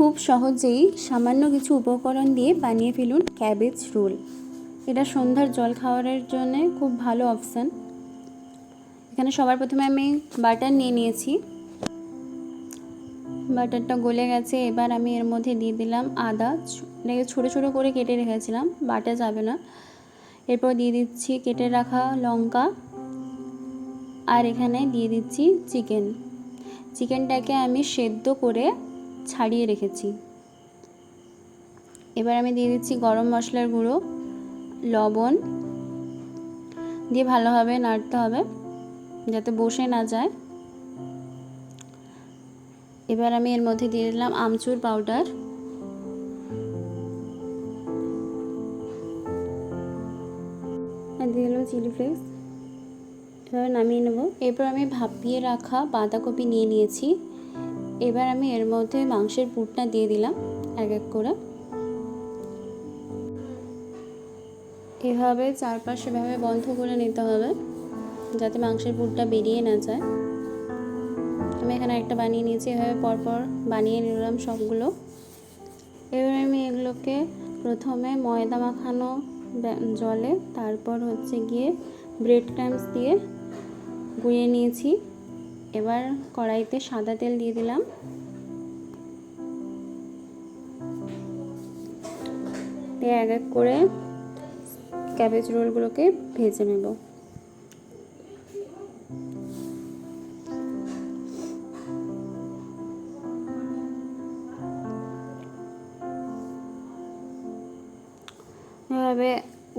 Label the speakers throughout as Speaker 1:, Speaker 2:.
Speaker 1: খুব সহজেই সামান্য কিছু উপকরণ দিয়ে বানিয়ে ফেলুন ক্যাবেজ রোল। এটা সন্ধ্যার জল খাবারের জন্য খুব ভালো অপশান। এখানে সবার প্রথমে আমি বাটার নিয়ে নিয়েছি। বাটারটা গলে গেছে। এবার আমি এর মধ্যে দিয়ে দিলাম আদা, এটাকে ছোটো ছোটো করে কেটে রেখেছিলাম, বাটা যাবে না। এরপর দিয়ে দিচ্ছি কেটে রাখা লঙ্কা, আর এখানে দিয়ে দিচ্ছি চিকেনটাকে আমি সেদ্ধ করে ছাড়িয়ে রেখেছি। এবার আমি দিয়ে দিচ্ছি গরম মশলার গুঁড়ো, লবণ দিয়ে ভালোভাবে নাড়তে হবে যাতে বসে না যায়। এবার আমি এর মধ্যে দিয়ে দিলাম আমচুর পাউডার, আর দিয়ে দিলাম চিলি ফ্লেক্স। এবার নামিয়ে নেব। এরপর আমি ভাপিয়ে রাখা বাঁধাকপি নিয়ে নিয়েছি। এবার আমি এর মধ্যে মাংসের পুরটা দিয়ে দিলাম এক এক করে। এভাবে চারপাশে এভাবে বন্ধ করে নিতে হবে যাতে মাংসের পুরটা বেরিয়ে না যায়। আমি এখানে একটা বানিয়ে নিয়েছি, এভাবে পরপর বানিয়ে নিলাম সবগুলো। এবার আমি এগুলোকে প্রথমে ময়দা মাখানো জলে, তারপর গিয়ে ব্রেড ক্রাম্বস দিয়ে গুঁড়িয়ে নিয়েছি। এবার কড়াইতে সাদা তেল দিয়ে দিলাম। দিয়ে এক এক করে ক্যাবেজ রোলগুলোকে ভেজে নেব। এভাবে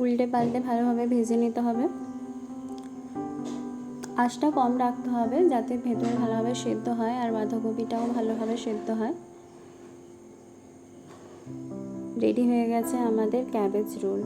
Speaker 1: উল্টে পাল্টে ভালোভাবে ভেজে নিতে হবে। আঁচটা কম রাখতে হবে যাতে ভেতরে ভালোভাবে সেদ্ধ হয় আর বাঁধাকপিটাও ভালোভাবে সেদ্ধ হয়। রেডি হয়ে গেছে আমাদের ক্যাবেজ রোল।